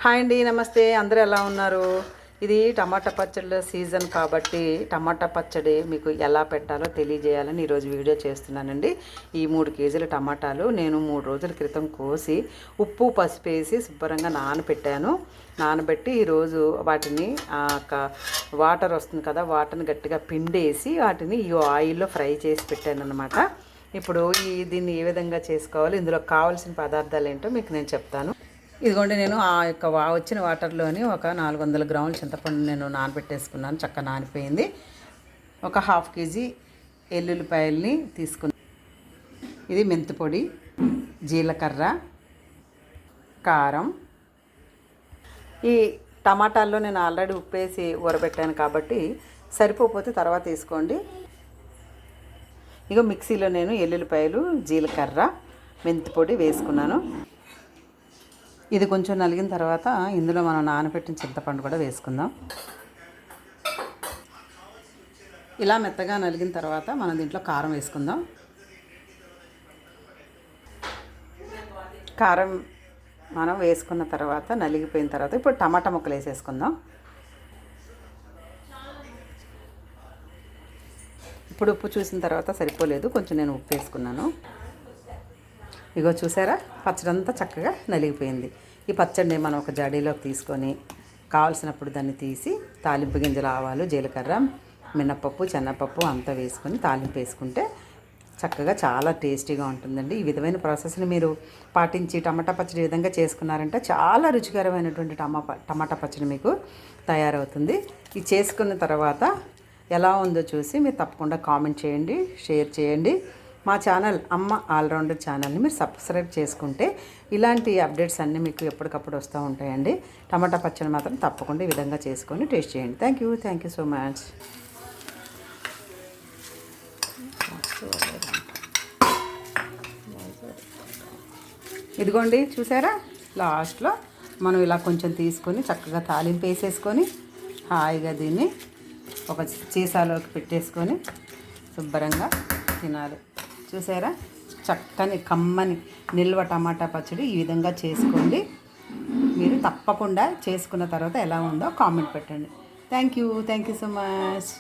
Hi అండి, నమస్తే. అందరూ ఎలా ఉన్నారు? ఇది టమాటా పచ్చళ్ళ సీజన్ కాబట్టి టమాటా పచ్చడి మీకు ఎలా పెట్టాలో తెలియజేయాలని ఈరోజు వీడియో చేస్తున్నానండి. ఈ 3 కేజీల టమాటాలు నేను 3 రోజుల క్రితం కోసి ఉప్పు పసుపు వేసి శుభ్రంగా నానబెట్టి ఈరోజు వాటిని వాటర్ వస్తుంది కదా, వాటర్ని గట్టిగా పిండేసి వాటిని ఈ ఆయిల్లో ఫ్రై చేసి పెట్టాను అనమాట. ఇప్పుడు దీన్ని ఏ విధంగా చేసుకోవాలి, ఇందులో కావాల్సిన పదార్థాలు ఏంటో మీకు నేను చెప్తాను. ఇదిగోండి, నేను ఆ యొక్క వచ్చిన వాటర్లోని ఒక 400 గ్రాముల చింతపండు నేను నానబెట్టేసుకున్నాను. చక్కగా నానిపోయింది. ఒక 1/2 కేజీ ఎల్లుల్లిపాయల్ని తీసుకున్నాను. ఇది మెంతిపొడి, జీలకర్ర, కారం. ఈ టమాటాల్లో నేను ఆల్రెడీ ఉప్పేసి ఊరబెట్టాను కాబట్టి సరిపోతే తర్వాత వేసుకోండి. ఇక మిక్సీలో నేను ఎల్లుల్లిపాయలు, జీలకర్ర, మెంతిపొడి వేసుకున్నాను. ఇది కొంచెం నలిగిన తర్వాత ఇందులో మనం నానబెట్టిన చింతపండు కూడా వేసుకుందాం. ఇలా మెత్తగా నలిగిన తర్వాత మనం దీంట్లో కారం వేసుకుందాం. కారం మనం వేసుకున్న తర్వాత నలిగిపోయిన తర్వాత ఇప్పుడు టమాటా ముక్కలు వేసేసుకుందాం. ఇప్పుడు ఉప్పు చూసిన తర్వాత సరిపోలేదు, కొంచెం నేను ఉప్పు వేసుకున్నాను. ఇగో చూసారా, పచ్చడి అంతా చక్కగా నలిగిపోయింది. ఈ పచ్చడిని మనం ఒక జాడీలోకి తీసుకొని కావాల్సినప్పుడు దాన్ని తీసి తాలింపు గింజలు, ఆవాలు, జీలకర్ర, మినపప్పు, శనగపప్పు అంతా వేసుకొని తాలింపు వేసుకుంటే చక్కగా చాలా టేస్టీగా ఉంటుందండి. ఈ విధమైన ప్రాసెస్ని మీరు పాటించి టమాటా పచ్చడి ఈ విధంగా చేసుకున్నారంటే చాలా రుచికరమైనటువంటి టమాటా పచ్చడి మీకు తయారవుతుంది. ఇది చేసుకున్న తర్వాత ఎలా ఉందో చూసి మీరు తప్పకుండా కామెంట్ చేయండి, షేర్ చేయండి. మా ఛానల్ అమ్మ ఆల్రౌండర్ ఛానల్ని మీరు సబ్స్క్రైబ్ చేసుకుంటే ఇలాంటి అప్డేట్స్ అన్నీ మీకు ఎప్పటికప్పుడు వస్తూ ఉంటాయండి. టమాటా పచ్చడి మాత్రం తప్పకుండా ఈ విధంగా చేసుకొని టేస్ట్ చేయండి. Thank you so much. ఇదిగోండి చూసారా, లాస్ట్లో మనం ఇలా కొంచెం తీసుకొని చక్కగా తాలింపు వేసేసుకొని హాయిగా దీన్ని ఒక సీసాలోకి పెట్టేసుకొని శుభ్రంగా తినాలి. చూసారా, చక్కని కమ్మని నిల్వ టమాటా పచ్చడి ఈ విధంగా చేసుకోండి. మీరు తప్పకుండా చేసుకున్న తర్వాత ఎలా ఉందో కామెంట్ పెట్టండి. Thank you so much.